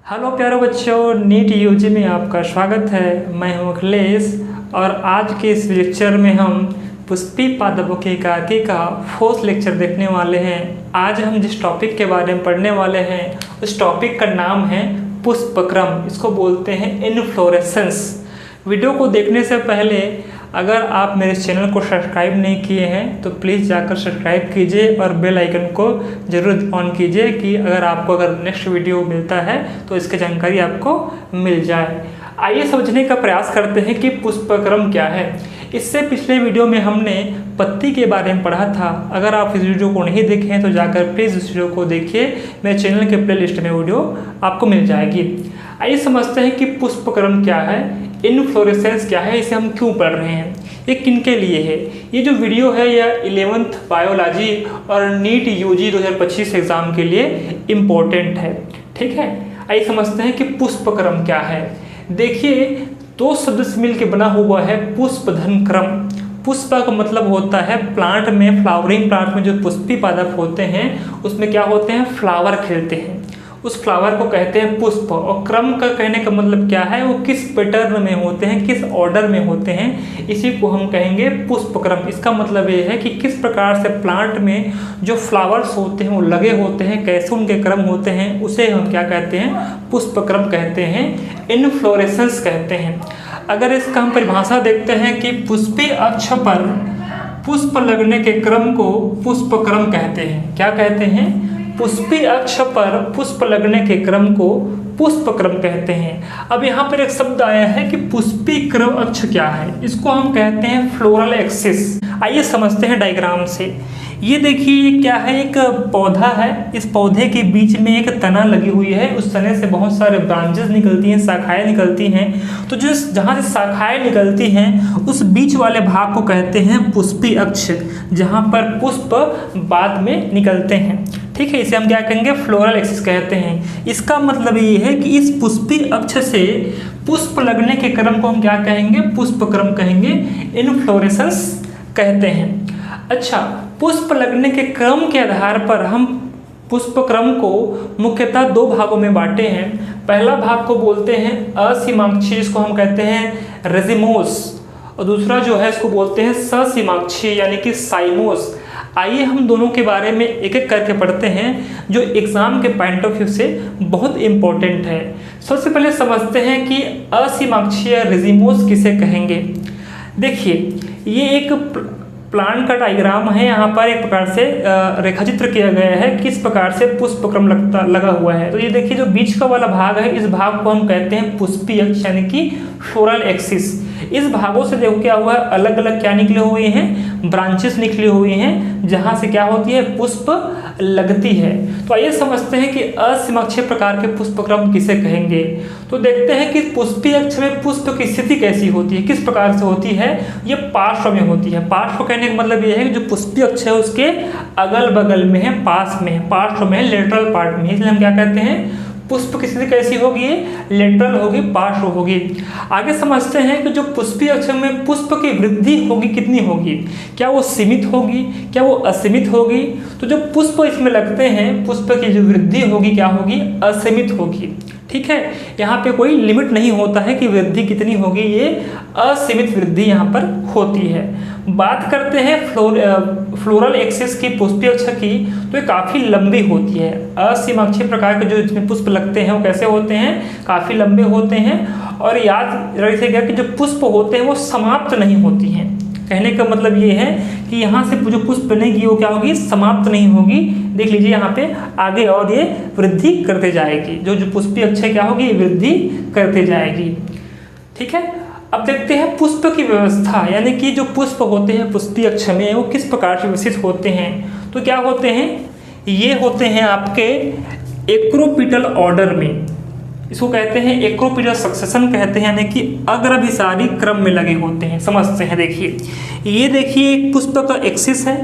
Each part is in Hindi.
हेलो प्यारे बच्चों, नीट यूजी में आपका स्वागत है। मैं हूं अखिलेश और आज के इस लेक्चर में हम पुष्पी पादपों की एकाकी का फोर्थ लेक्चर देखने वाले हैं। आज हम जिस टॉपिक के बारे में पढ़ने वाले हैं उस टॉपिक का नाम है पुष्पक्रम। इसको बोलते हैं इनफ्लोरेसेंस। वीडियो को देखने से पहले अगर आप मेरे चैनल को सब्सक्राइब नहीं किए हैं तो प्लीज़ जाकर सब्सक्राइब कीजिए और बेल आइकन को ज़रूर ऑन कीजिए कि अगर नेक्स्ट वीडियो मिलता है तो इसकी जानकारी आपको मिल जाए। आइए समझने का प्रयास करते हैं कि पुष्पक्रम क्या है। इससे पिछले वीडियो में हमने पत्ती के बारे में पढ़ा था। अगर आप इस वीडियो को नहीं देखे हैं तो जाकर प्लीज़ इस वीडियो को देखिए, मेरे चैनल के प्लेलिस्ट में वीडियो आपको मिल जाएगी। आइए समझते हैं कि पुष्पक्रम क्या है, इनफ्लोरेसेंस क्या है, इसे हम क्यों पढ़ रहे हैं, ये किन के लिए है। ये जो वीडियो है यह 11th बायोलॉजी और नीट यूजी 2025 एग्ज़ाम के लिए इम्पोर्टेंट है। ठीक है, आइए समझते हैं कि पुष्पक्रम क्या है। देखिए, दो शब्द से मिल के बना हुआ है पुष्पधन क्रम। पुष्प का मतलब होता है प्लांट में, फ्लावरिंग प्लांट में जो पुष्पी पादप होते हैं उसमें क्या होते हैं, फ्लावर खिलते हैं, उस फ्लावर को कहते हैं पुष्प। और क्रम का कहने का मतलब क्या है, वो किस पैटर्न में होते हैं, किस ऑर्डर में होते हैं, इसी को हम कहेंगे पुष्पक्रम। इसका मतलब ये है कि किस प्रकार से प्लांट में जो फ्लावर्स होते हैं वो लगे होते हैं, कैसे उनके क्रम होते हैं, उसे हम क्या कहते हैं, पुष्पक्रम कहते हैं, इनफ्लोरेसेंस कहते हैं। अगर इसका हम परिभाषा देखते हैं कि पुष्पी अक्ष पर पुष्प लगने के क्रम को पुष्पक्रम कहते हैं। क्या कहते हैं, पुष्पी अक्ष पर पुष्प लगने के क्रम को पुष्पक्रम कहते हैं। अब यहाँ पर एक शब्द आया है कि पुष्पी क्रम अक्ष क्या है, इसको हम कहते हैं फ्लोरल एक्सिस। आइए समझते हैं डायग्राम से। ये देखिए क्या है, एक पौधा है, इस पौधे के बीच में एक तना लगी हुई है, उस तने से बहुत सारे ब्रांचेस निकलती हैं, शाखाएं निकलती हैं। तो जो जहाँ से शाखाएं निकलती हैं उस बीच वाले भाग को कहते हैं पुष्पी अक्ष, जहाँ पर पुष्प बाद में निकलते हैं। ठीक है, इसे हम क्या कहेंगे, फ्लोरल एक्सिस कहते हैं। इसका मतलब ये है कि इस पुष्पी अक्ष से पुष्प लगने के क्रम को हम क्या कहेंगे, पुष्पक्रम कहेंगे, इनफ्लोरेसेंस कहते हैं। अच्छा, पुष्प लगने के क्रम के आधार पर हम पुष्पक्रम को मुख्यतः दो भागों में बांटे हैं। पहला भाग को बोलते हैं असीमाक्षी, जिसको हम कहते हैं रेजिमोस, और दूसरा जो है इसको बोलते हैं ससीमाक्षी यानी कि साइमोस। आइए हम दोनों के बारे में एक एक करके पढ़ते हैं जो एग्जाम के पॉइंट ऑफ व्यू से बहुत इंपॉर्टेंट है। सबसे पहले समझते हैं कि असीमाक्षी या रेजिमोस किसे कहेंगे। देखिए, ये एक प्लांट का डायग्राम है। यहाँ पर एक प्रकार से रेखाचित्र किया गया है किस प्रकार से पुष्पक्रम लगा हुआ है। तो ये देखिए, जो बीच का वाला भाग है इस भाग को हम कहते हैं पुष्पी अक्ष यानी कि फ्लोरल एक्सिस। इस भागों से देखो क्या हुआ है, अलग अलग क्या निकले हुए हैं, ब्रांचेस निकली हुई हैं, जहाँ से क्या होती है, पुष्प लगती है। तो आइए समझते हैं कि असीमाक्षीय प्रकार के पुष्पक्रम किसे कहेंगे। तो देखते हैं कि पुष्पी अक्ष में पुष्प की स्थिति कैसी होती है, किस प्रकार से होती है। ये पार्श्व में होती है। पार्श्व कहने का मतलब ये है कि जो पुष्पी अक्ष है उसके अगल बगल में है, पास में है, पार्श्व में है, लेटरल पार्ट में, इसलिए हम क्या कहते हैं, पुष्प की स्थिति कैसी होगी, लेटरल होगी, पार्श्व होगी। आगे समझते हैं कि जो पुष्पी अक्ष में पुष्प की वृद्धि होगी कितनी होगी, क्या वो सीमित होगी, क्या वो असीमित होगी। तो जो पुष्प इसमें लगते हैं, पुष्प की जो वृद्धि होगी क्या होगी, असीमित होगी। ठीक है, यहाँ पे कोई लिमिट नहीं होता है कि वृद्धि कितनी होगी, ये असीमित वृद्धि यहाँ पर होती है। बात करते हैं फ्लोरल एक्सिस की पुष्पी अक्ष की, तो ये काफ़ी लंबी होती है। असीमाक्षीय प्रकार के जो इसमें पुष्प लगते हैं वो कैसे होते हैं, काफ़ी लंबे होते हैं। और याद रखिएगा कि जो पुष्प होते हैं वो समाप्त नहीं होती हैं। कहने का मतलब ये है कि यहाँ से जो पुष्प बनेगी वो क्या होगी, समाप्त नहीं होगी। देख लीजिए यहाँ पे आगे और ये वृद्धि करते जाएगी। जो पुष्पी अक्ष क्या होगी, ये वृद्धि करते जाएगी। ठीक है, अब देखते हैं पुष्प की व्यवस्था, यानी कि जो पुष्प होते हैं पुष्पी अक्ष में वो किस प्रकार से व्यवस्थित होते हैं। तो क्या होते हैं, ये होते हैं आपके एक्रोपिटल ऑर्डर में, इसको कहते हैं एक्रोपिटल सक्सेशन कहते हैं, यानी कि अग्रभिसारी क्रम में लगे होते हैं। समझते हैं, देखिए ये देखिए एक पुष्प का एक्सिस है,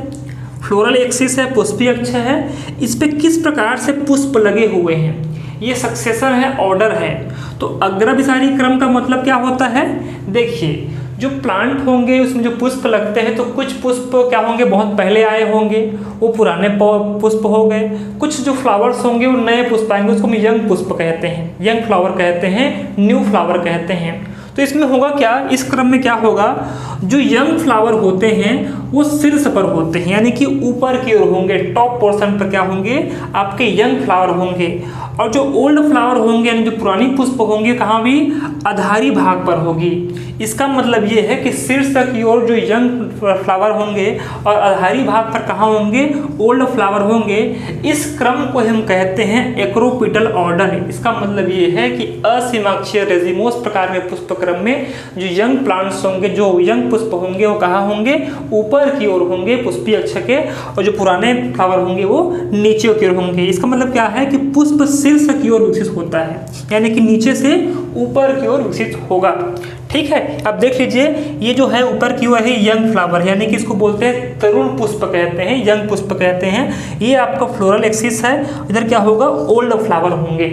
फ्लोरल एक्सिस है, पुष्पी अक्ष है, इस पे किस प्रकार से पुष्प लगे हुए हैं, ये सक्सेशन है, ऑर्डर है। तो अग्रभिसारी क्रम का मतलब क्या होता है, देखिए जो प्लांट होंगे उसमें जो पुष्प लगते हैं तो कुछ पुष्प क्या होंगे, बहुत पहले आए होंगे, वो पुराने पुष्प हो गए। कुछ जो फ्लावर्स होंगे वो नए पुष्प आएंगे, उसको हम यंग पुष्प कहते हैं, यंग फ्लावर कहते हैं, न्यू फ्लावर कहते हैं। तो इसमें होगा क्या, इस क्रम में क्या होगा, जो यंग फ्लावर होते हैं वो शीर्ष पर होते हैं, यानी कि ऊपर की ओर होंगे, टॉप पोर्शन पर क्या होंगे, आपके यंग फ्लावर होंगे। और जो ओल्ड फ्लावर होंगे यानी जो पुरानी पुष्प होंगे कहाँ भी, आधारी भाग पर होगी। इसका मतलब ये है कि शीर्ष की ओर जो यंग फ्लावर होंगे और आधारी भाग पर कहाँ होंगे, ओल्ड फ्लावर होंगे। इस क्रम को हम कहते हैं एक्रोपिटल ऑर्डर। इसका मतलब ये है कि असीमाक्षीय रेजिमोस प्रकार के पुष्प क्रम में जो यंग प्लांट्स होंगे, जो यंग पुष्प होंगे वो कहाँ होंगे, ऊपर की ओर होंगे पुष्पीय अक्ष के, और जो पुराने फ्लावर होंगे वो नीचे की ओर होंगे। इसका मतलब क्या है कि पुष्प शीर्ष की ओर विकसित होता है, यानी कि नीचे से ऊपर की ओर विकसित होगा। ठीक है, अब देख लीजिए ये जो है ऊपर की ओर है यंग फ्लावर, यानी कि इसको बोलते हैं तरुण पुष्प कहते हैं, यंग पुष्प कहते हैं। ये आपका फ्लोरल एक्सिस है, इधर क्या होगा, ओल्ड फ्लावर होंगे।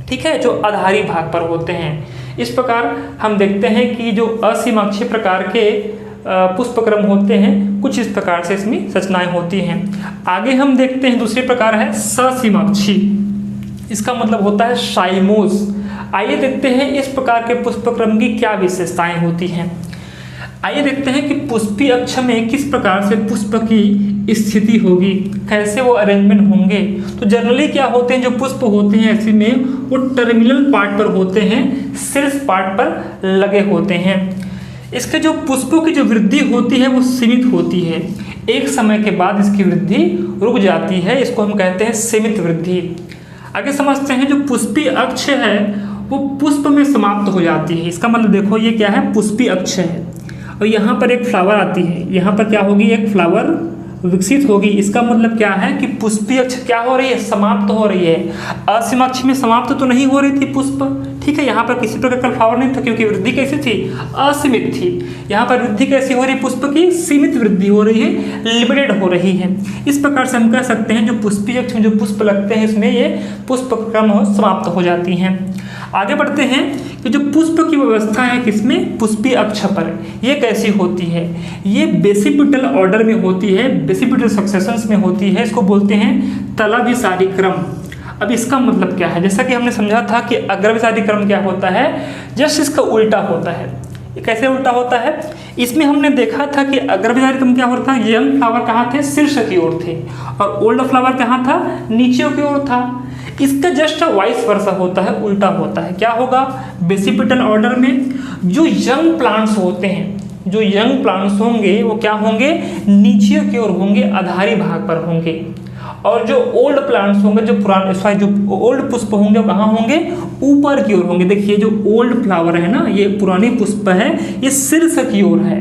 ठीक है, जो आधारी भाग पर होते हैं। इस प्रकार हम देखते हैं कि जो असीमाक्षीय प्रकार के पुष्पक्रम होते हैं, कुछ इस प्रकार से इसमें संरचनाएं होती हैं। आगे हम देखते हैं दूसरे प्रकार है ससीमाक्षी, इसका मतलब होता है साइमोस। आइए देखते हैं इस प्रकार के पुष्पक्रम की क्या विशेषताएं होती हैं। आइए देखते हैं कि पुष्पीय अक्ष में किस प्रकार से पुष्प की स्थिति होगी, कैसे वो अरेंजमेंट होंगे। तो जनरली क्या होते हैं, जो पुष्प होते हैं ऐसे में वो टर्मिनल पार्ट पर होते हैं, शीर्ष पार्ट पर लगे होते हैं। इसके जो पुष्पों की जो वृद्धि होती है वो सीमित होती है, एक समय के बाद इसकी वृद्धि रुक जाती है, इसको हम कहते हैं सीमित वृद्धि। आगे समझते हैं, जो पुष्पीय अक्ष है वो पुष्प में समाप्त हो जाती है। इसका मतलब देखो ये क्या है, पुष्पीय अक्ष है और यहाँ पर एक फ्लावर आती है, यहाँ पर क्या होगी, एक फ्लावर विकसित होगी। इसका मतलब क्या है कि पुष्पीय अक्ष क्या हो रही है, समाप्त हो रही है। असीमाक्ष में समाप्त तो नहीं हो रही थी पुष्प, ठीक है, यहाँ पर किसी प्रकार का फ्लावर नहीं था क्योंकि वृद्धि कैसी थी, असीमित थी। यहाँ पर वृद्धि कैसी हो रही है, पुष्प की सीमित वृद्धि हो रही है, लिमिटेड हो रही है। इस प्रकार से हम कह सकते हैं जो पुष्पीय अक्ष में जो पुष्प लगते हैं इसमें ये पुष्प क्रम समाप्त हो जाती हैं। आगे बढ़ते हैं कि जो पुष्प की व्यवस्था है किसमें, पुष्पीय अक्ष पर, ये कैसी होती है, ये बेसिपिटल ऑर्डर में होती है, बेसिपिटल सक्सेशंस में होती है। इसको बोलते हैं तलाभिसारी क्रम। अब इसका मतलब क्या है, जैसा कि हमने समझा था कि अग्रभिसारी क्रम क्या होता है, जस्ट इसका उल्टा होता है। ये कैसे उल्टा होता है, इसमें हमने देखा था कि अग्रभिसारी क्रम क्या होता था, यंग फ्लावर कहाँ थे, शीर्ष की ओर थे, और ओल्ड फ्लावर कहाँ था, नीचे की ओर था। इसका जस्ट वाइस वर्सा होता है, उल्टा होता है। क्या होगा, बेसिपिटल ऑर्डर में जो यंग प्लांट्स होते हैं, जो यंग प्लांट्स होंगे वो क्या होंगे, नीचे की ओर होंगे, आधारी भाग पर होंगे। और जो ओल्ड प्लांट्स होंगे, जो पुराने जो ओल्ड पुष्प होंगे वो कहाँ होंगे, ऊपर की ओर होंगे। देखिए जो ओल्ड फ्लावर है ना, ये पुरानी पुष्प है, ये शीर्ष की ओर है,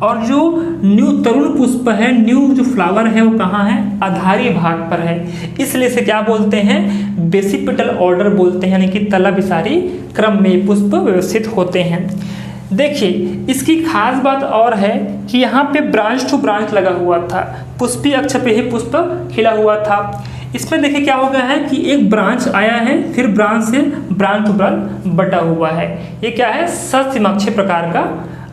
और जो न्यू तरुण पुष्प है, न्यू जो फ्लावर है वो कहाँ है, आधारी भाग पर है। इसलिए से क्या बोलते हैं, बेसिपिटल ऑर्डर बोलते हैं, यानी कि तलाभिसारी क्रम में पुष्प व्यवस्थित होते हैं। देखिए इसकी खास बात और है कि यहाँ पे ब्रांच टू ब्रांच लगा हुआ था, पुष्पीय अक्ष पे ही पुष्प खिला हुआ था। इसमें देखिए क्या हो गया है कि एक ब्रांच आया है, फिर ब्रांच से ब्रांच टू ब्रांच बटा हुआ है। ये क्या है, ससीमाक्षीय प्रकार का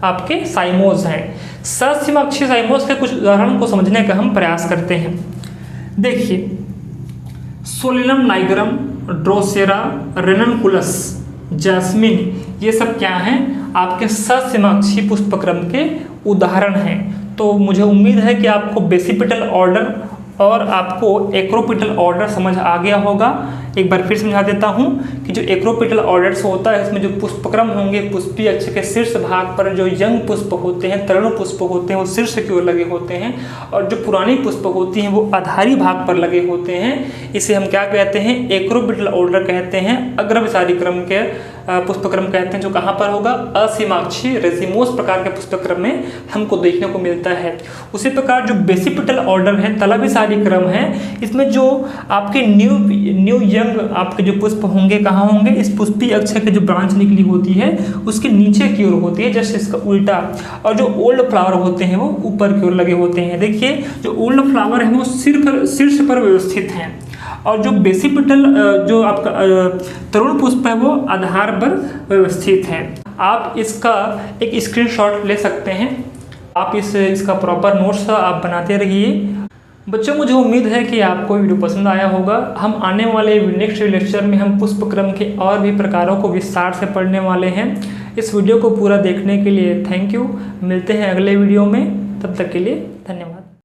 आपके साइमोस हैं। ससीमाक्षीय साइमोस के कुछ उदाहरण को समझने का हम प्रयास करते हैं। देखिए सोलिनम नाइगरम, ड्रोसेरा, रेननकुलस, जैस्मिन, ये सब क्या हैं, आपके ससीमाक्षीय पुष्पक्रम के उदाहरण हैं। तो मुझे उम्मीद है कि आपको बेसिपिटल ऑर्डर और आपको एक्रोपिटल ऑर्डर समझ आ गया होगा। एक बार फिर समझा देता हूँ कि जो एक्रोपिटल ऑर्डर्स होता है इसमें जो पुष्पक्रम होंगे, पुष्पीय अक्ष के शीर्ष भाग पर जो यंग पुष्प होते हैं, तरुण पुष्प होते हैं, वो शीर्ष की ओर लगे होते हैं, और जो पुरानी पुष्प होती हैं वो आधारी भाग पर लगे होते हैं। इसे हम क्या कहते हैं, एक्रोपिटल ऑर्डर कहते हैं, अग्रभिसारी क्रम के पुष्पक्रम कहते हैं, जो कहाँ पर होगा, असीमाक्षीय रेजिमोस प्रकार के पुष्पक्रम में हमको देखने को मिलता है। उसी प्रकार जो बेसिपिटल ऑर्डर है, तलाभिसारी क्रम है, इसमें जो आपके न्यू यंग आपके जो पुष्प होंगे कहाँ होंगे, इस पुष्पीय अक्ष के जो ब्रांच निकली होती है उसके नीचे की ओर होती है, जस्ट इसका उल्टा। और जो ओल्ड फ्लावर होते हैं वो ऊपर की ओर लगे होते हैं। देखिए जो ओल्ड फ्लावर है वो शीर्ष पर व्यवस्थित हैं, और जो बेसिपिटल जो आपका तरुण पुष्प है वो आधार पर व्यवस्थित है। आप इसका एक स्क्रीनशॉट ले सकते हैं। आप इसका प्रॉपर नोट्स आप बनाते रहिए। बच्चों, मुझे उम्मीद है कि आपको वीडियो पसंद आया होगा। हम आने वाले नेक्स्ट लेक्चर में हम पुष्पक्रम के और भी प्रकारों को विस्तार से पढ़ने वाले हैं। इस वीडियो को पूरा देखने के लिए थैंक यू। मिलते हैं अगले वीडियो में, तब तक के लिए धन्यवाद।